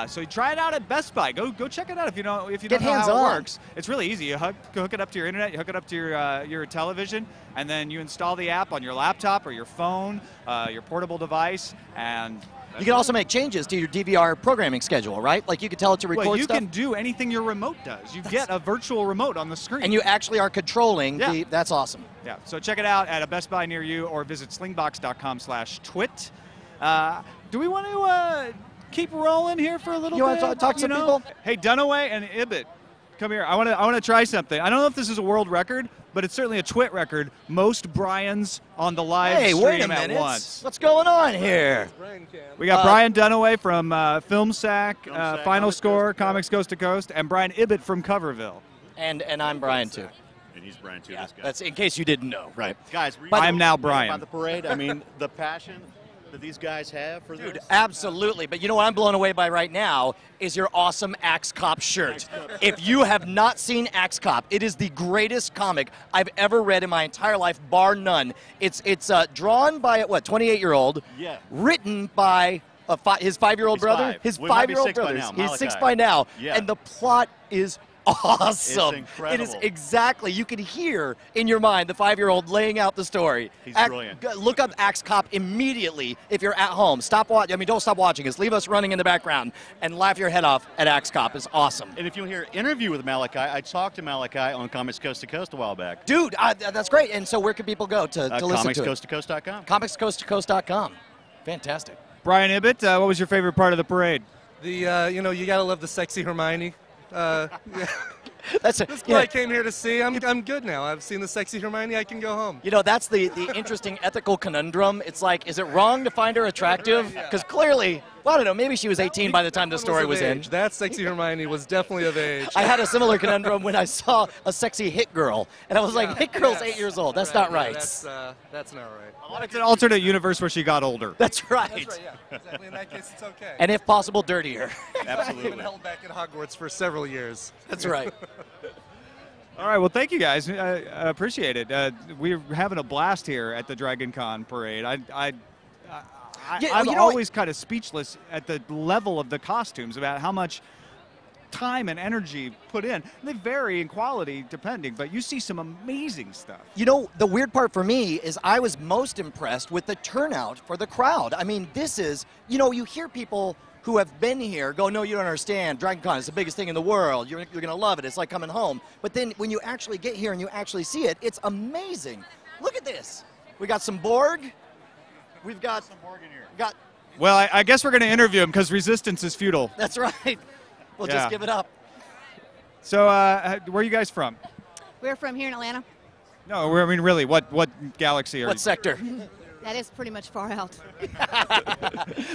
So you try it out at Best Buy. Go check it out if you don't know how it hands-on. works. It's really easy. You hook it up to your internet, you hook it up to your television, and then you install the app on your laptop or your phone, your portable device, and You can also make changes to your DVR programming schedule, right? Like you can tell it to record well, you stuff. can do anything your remote does. You get a virtual remote on the screen. And you actually are controlling the. That's awesome. Yeah. So check it out at a Best Buy near you, or visit slingbox.com/twit. Do we want to keep rolling here for a little You bit? want to talk to some people? Hey, Dunaway and Ibbot, come here. I want to try something. I don't know if this is a world record, but it's certainly a TWiT record. Most Brians on the live Hey, stream wait a at minute. once. What's going on here? We got Brian Dunaway from Film Sack, Sack, Final Score, Comics Coast to Coast, and Brian Ibbot from Coverville. And I'm Brian too. And he's Brian too. Yeah, This guy. that's in case you didn't know. Right, guys. I'm now Brian. About the parade. I mean, the passion that these guys have for Dude, this. absolutely. But you know what I'm blown away by right now is your awesome Axe Cop shirt. If you have not seen Axe Cop, it is the greatest comic I've ever read in my entire life, bar none. It's drawn by a 28-year-old. Yeah. Written by his 5-year-old He's brother. 5. His We might be 5-year-old 6 by brother. now, He's 6 Malachi. by now. Yeah. And the plot is awesome. It's incredible. It is exactly. You can hear in your mind the 5-year-old laying out the story. He's brilliant. Look up Axe Cop immediately if you're at home. Stop watching. I mean, don't stop watching us. Leave us running in the background and laugh your head off at Axe Cop. It's awesome. And if you hear an interview with Malachi, I talked to Malachi on Comics Coast to Coast a while back. Dude, that's great. And so where can people go to listen to it? ComicsCoastToCoast.com. ComicsCoastToCoast.com. Fantastic. Brian Ibbot, what was your favorite part of the parade? The you gotta love the sexy Hermione. Yeah. That's That's what I came here to see. I'm good now. I've seen the sexy Hermione. I can go home. You know, that's the interesting ethical conundrum. It's like, is it wrong to find her attractive? Because clearly, well, I don't know, maybe she was 18 by the time the story was in. That sexy Hermione was definitely of age. I had a similar conundrum when I saw a sexy Hit Girl, and I was like, Hit Girl's 8 years old. That's not right. That's not right. It's an alternate universe where she got older. That's right. That's right, yeah. Exactly. In that case, it's okay. And if possible, dirtier. I've been Absolutely. held back at Hogwarts for several years. That's right. All right, well, thank you guys. I appreciate it. We're having a blast here at the Dragon Con parade. I'm always kind of speechless at the level of the costumes, about how much time and energy put in. They vary in quality depending, but you see some amazing stuff. You know, the weird part for me is I was most impressed with the turnout for the crowd. I mean, this is, you hear people who have been here go, no, you don't understand. Dragon Con is the biggest thing in the world. You're going to love it. It's like coming home. But then when you actually get here and you actually see it, it's amazing. Look at this. We got some Borg. We've got some Borg in here. Well, I guess we're going to interview him because resistance is futile. That's right. We'll just give it up. So where are you guys from? We're from here in Atlanta. No, I mean, really, what galaxy are What you? sector? That is pretty much far out.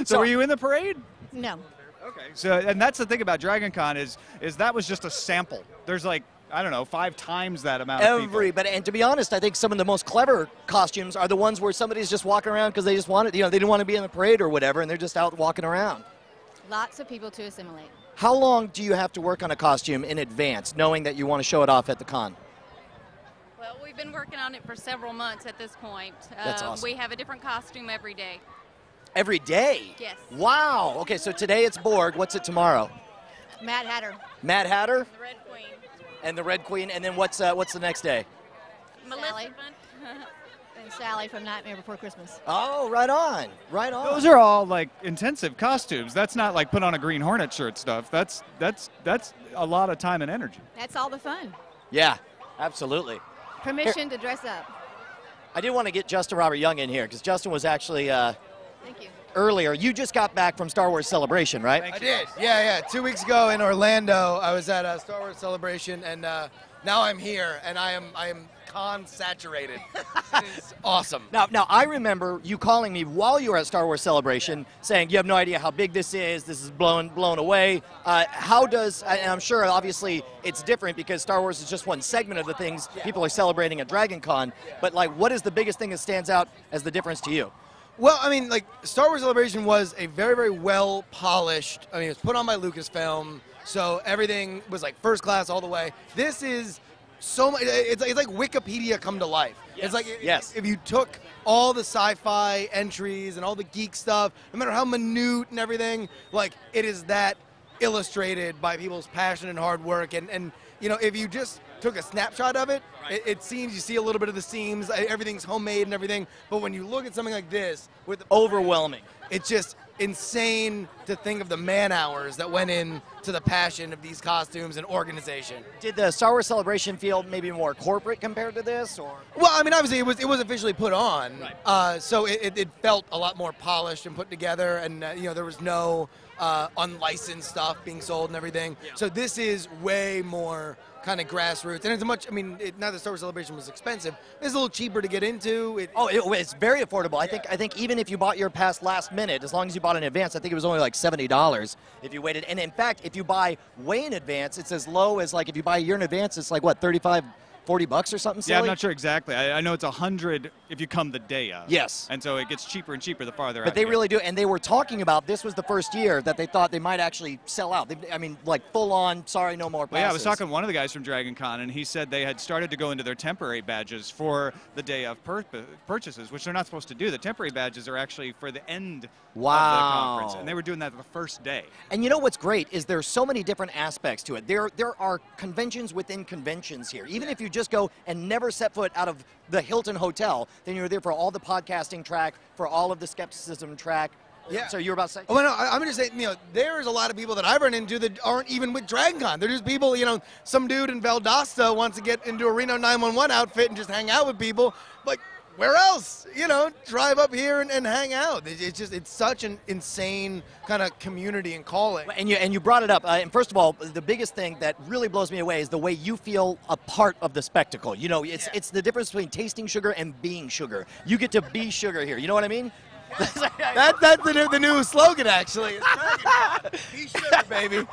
So were you in the parade? No. Okay. So, and that's the thing about Dragon Con is that was just a sample. There's like, I don't know, 5 times that amount of people. And to be honest, I think some of the most clever costumes are the ones where somebody's just walking around because they just wanted, they didn't want to be in the parade or whatever, and they're just out walking around. Lots of people to assimilate. How long do you have to work on a costume in advance, knowing that you want to show it off at the con? Well, we've been working on it for several months at this point. That's awesome. We have a different costume every day. Every day? Yes. Wow. Okay, so today it's Borg. What's it tomorrow? Mad Hatter. Mad Hatter? The Red Queen. And the Red Queen. And then what's the next day? Sally. And Sally from Nightmare Before Christmas. Oh, right on. Right on. Those are all like intensive costumes. That's not like put on a Green Hornet shirt stuff. That's a lot of time and energy. That's all the fun. Yeah, absolutely. Permission to dress up. I did want to get Justin Robert Young in here because Justin was actually Thank you. earlier. You just got back from Star Wars Celebration, right? I did. Yeah. 2 weeks ago in Orlando, I was at a Star Wars Celebration, and now I'm here, and I am con saturated. It is awesome. Now, I remember you calling me while you were at Star Wars Celebration, saying you have no idea how big this is. This is blown away. How does? And I'm sure, obviously, it's different because Star Wars is just one segment of the things people are celebrating at Dragon Con. But like, what is the biggest thing that stands out as the difference to you? Well, I mean, like, Star Wars Celebration was a very, very well polished. I mean, it was put on by Lucasfilm, so everything was like first class all the way. This is so much. It's like Wikipedia come to life. Yes. It's like Yes. if you took all the sci-fi entries and all the geek stuff, no matter how minute and everything, like, it is that illustrated by people's passion and hard work. And you know, if you just took a snapshot of it, it seems, you see a little bit of the seams, everything's homemade and everything, but when you look at something like this, with overwhelming, it's just insane to think of the man hours that went in to the passion of these costumes and organization. Did the Star Wars Celebration feel maybe more corporate compared to this, or? Well, I mean, obviously it was officially put on, so it felt a lot more polished and put together, and you know, there was no unlicensed stuff being sold and everything. Yeah. So this is way more kind of grassroots, and it's much. I mean, not that Star Wars Celebration was expensive. It's a little cheaper to get into. It's very affordable. I think even if you bought your pass last minute, as long as you bought in advance, I think it was only like $70 if you waited. And in fact, if you buy way in advance, it's as low as, like, if you buy a year in advance, it's like what, $35, $40 or something silly? Yeah, I'm not sure exactly. I know it's $100 if you come the day of. Yes. And so it gets cheaper and cheaper the farther out. But they you get. really do, and they were talking about this was the first year that they thought they might actually sell out. I mean, like, full on, sorry, no more passes. Well, yeah, I was talking to one of the guys from Dragon Con, and he said they had started to go into their temporary badges for the day of purchases, which they're not supposed to do. The temporary badges are actually for the end of the conference, and they were doing that the first day. And you know what's great is there's so many different aspects to it. There are conventions within conventions here. Even if you just go and never set foot out of the Hilton Hotel, then you're there for all the podcasting track, for all of the skepticism track. Yeah. So you were about to say? Oh, no, I'm going to say, you know, there's a lot of people that I've run into that aren't even with Dragon Con. They're just people, you know, some dude in Valdosta wants to get into a Reno 911 outfit and just hang out with people. Like, where else? You know, drive up here and hang out. It's such an insane kind of community and calling. And you brought it up. And first of all, the biggest thing that really blows me away is the way you feel a part of the spectacle. You know, it's the difference between tasting sugar and being sugar. You get to be sugar here. You know what I mean? That's the new slogan, actually. Be sugar, baby.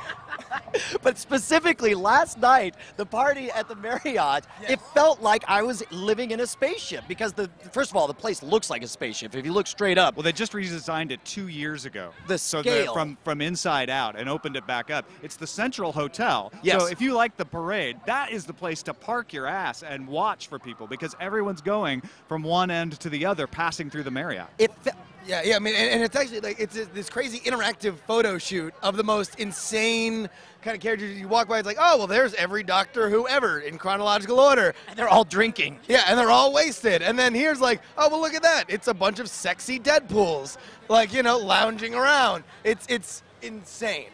But specifically, last night, the party at the Marriott, it felt like I was living in a spaceship because, first of all, the place looks like a spaceship. If you look straight up. Well, they just redesigned it 2 years ago. The scale. From inside out and opened it back up. It's the Central Hotel. Yes. So if you like the parade, that is the place to park your ass and watch for people because everyone's going from one end to the other, passing through the Marriott. Yeah, I mean, and it's actually like it's this crazy interactive photo shoot of the most insane kind of characters. You walk by, it's like, oh, well, there's every Doctor Who ever in chronological order. And they're all drinking. Yeah, and they're all wasted. And then here's like, oh, well, look at that. It's a bunch of sexy Deadpools, like, you know, lounging around. It's insane.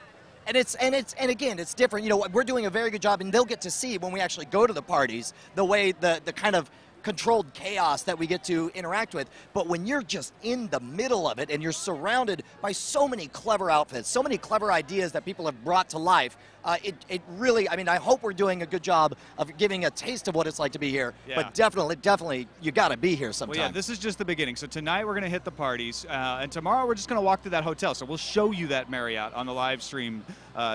And again, it's different. You know, we're doing a very good job, and they'll get to see when we actually go to the parties the way the kind of controlled chaos that we get to interact with. But when you're just in the middle of it and you're surrounded by so many clever outfits, so many clever ideas that people have brought to life, it really, I mean, I hope we're doing a good job of giving a taste of what it's like to be here. Yeah. But definitely, you got to be here sometime. Well, yeah, this is just the beginning. So tonight we're going to hit the parties, and tomorrow we're just going to walk through that hotel. So we'll show you that Marriott on the live stream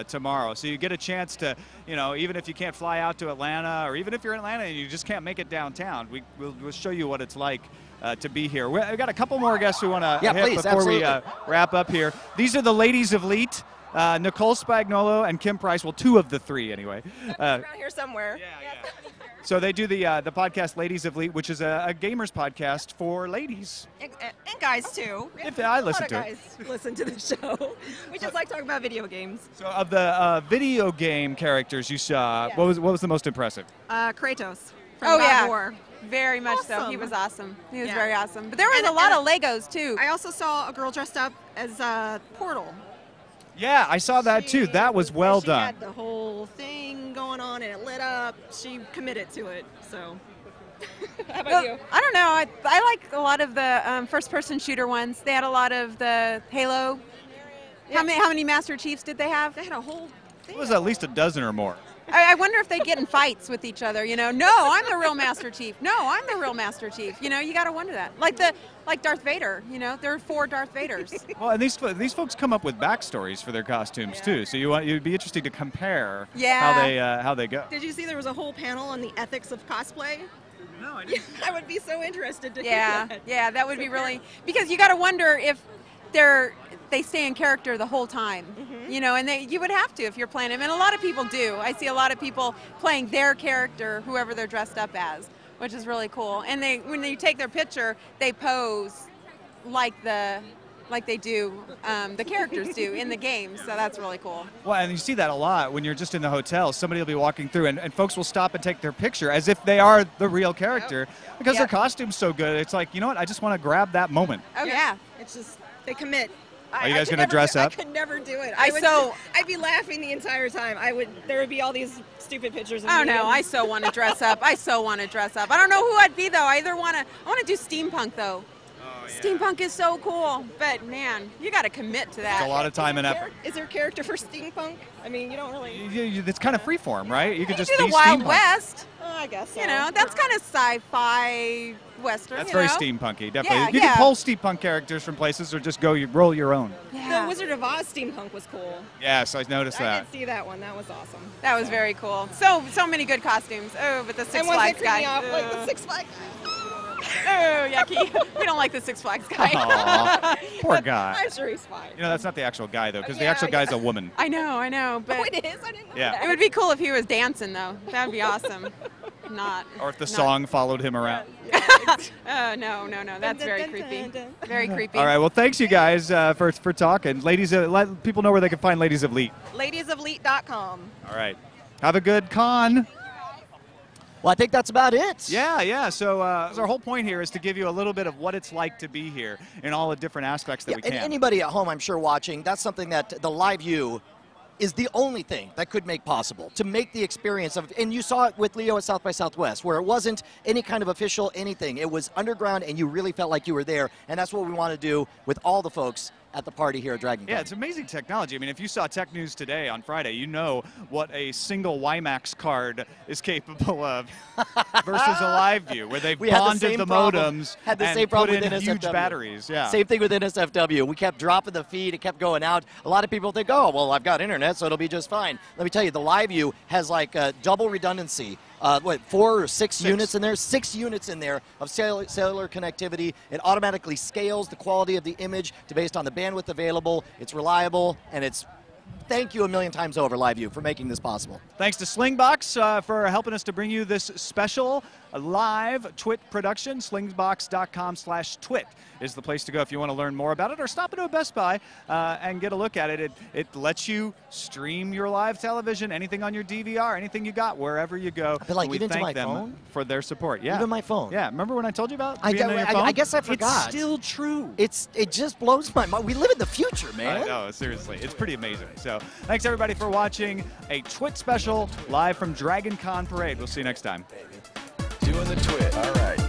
tomorrow. So you get a chance to, you know, even if you can't fly out to Atlanta, or even if you're in Atlanta and you just can't make it downtown, we'll show you what it's like to be here. We've got a couple more guests we want to hit before we wrap up here. These are the ladies of Leet. Nicole Spagnolo and Kim Price, well, 2 of the 3 anyway. Around here somewhere. So they do the podcast Ladies of Leet, which is a gamers podcast for ladies. And guys, too. If I listen to a lot of guys listen to the show. We just like talking about video games. So of the video game characters you saw, what was the most impressive? Kratos from God of War. Very much so. Awesome. He was awesome. He was Yeah. very awesome. But there was a lot of Legos, too. I also saw a girl dressed up as Portal. Yeah, I saw that too. That was well She done. had the whole thing going on and it lit up. She committed to it, so. How about you? I don't know. I like a lot of the first-person shooter ones. They had a lot of the Halo. Yeah. How many Master Chiefs did they have? They had a whole thing. It was at least a dozen or more. I wonder if they get in fights with each other. You know, no, I'm the real Master Chief. No, I'm the real Master Chief. You know, you got to wonder that. Like Darth Vader. You know, there are 4 Darth Vaders. Well, and these folks come up with backstories for their costumes too. So you'd be interesting to compare how they go. Did you see there was a whole panel on the ethics of cosplay? No, I didn't. I would be so interested to hear that. Yeah, that would be really, because you got to wonder if they stay in character the whole time, you know, and you would have to if you're playing them, and a lot of people do. I see a lot of people playing their character, whoever they're dressed up as, which is really cool. And when you take their picture, they pose like they do, the characters do in the game, so that's really cool. Well, and you see that a lot when you're just in the hotel. Somebody will be walking through, and folks will stop and take their picture as if they are the real character because their costume's so good. It's like, you know what? I just want to grab that moment. Oh, yeah. It's just, they commit. Are you guys going to dress up? I could never do it. I'd be laughing the entire time. There would be all these stupid pictures of me. Oh no, I so want to dress up. I don't know who I'd be though. I want to do steampunk though. Steampunk is so cool, but man, you got to commit to that. It's a lot of time and effort. Is there a character for steampunk? I mean, you don't really. It's kind of freeform, right? You could just do be the Wild steampunk. West. Oh, I guess so. You know, that's kind of sci-fi western. That's you very know? steampunky, definitely. Yeah, you can pull steampunk characters from places or just roll your own. The Wizard of Oz steampunk was cool. Yes, I noticed I that. did see that one. That was awesome. That was very cool. So many good costumes. Oh, but the Six Flags guy. Like the Six Flags. Oh, yucky. We don't like the Six Flags guy. Aw, poor guy. I'm sure he's fine. You know, that's not the actual guy, though, because the actual guy's a woman. I know. But Oh, it is? I didn't know Yeah. that. it would be cool if he was dancing, though. That would be awesome. Not. Or if the song followed him around. Oh, no. That's very creepy. Very creepy. All right, well, thanks, you guys, for talking. Ladies, let people know where they can find Ladies of Leet. Ladiesofleet.com. All right. Have a good con. Well, I think that's about it. Yeah. So our whole point here is to give you a little bit of what it's like to be here in all the different aspects that we can. And anybody at home, I'm sure, watching, that's something that the live view is the only thing that could make possible, to make the experience of, and you saw it with Leo at South by Southwest, where it wasn't any kind of official anything. It was underground, and you really felt like you were there, and that's what we want to do with all the folks at the party here at Dragon Con. Yeah, it's amazing technology. I mean, if you saw Tech News Today on Friday, you know what a single WiMAX card is capable of versus a live view, where they've bonded the modems had the and same problem put in with huge NSFW. batteries. Yeah. Same thing with NSFW. We kept dropping the feed. It kept going out. A lot of people think, oh, well, I've got internet, so it'll be just fine. Let me tell you, the live view has like double redundancy. 4 or 6 units in there? 6 units in there of cellular connectivity. It automatically scales the quality of the image based on the bandwidth available. It's reliable, and it's thank you a million times over, LiveView, for making this possible. Thanks to Slingbox for helping us to bring you this special live TWiT production. Slingbox.com/TWiT is the place to go if you want to learn more about it, or stop into a Best Buy and get a look at it. It lets you stream your live television, anything on your DVR, anything you got, wherever you go. But like, we even to thank my them phone? for their support. Yeah. Even my phone. Yeah, remember when I told you about I being on your phone? guess I forgot. It's still true. It just blows my mind. We live in the future, man. I know, seriously. It's pretty amazing. So thanks, everybody, for watching a TWiT special live from Dragon Con Parade. We'll see you next time. Doing the TWiT. All right.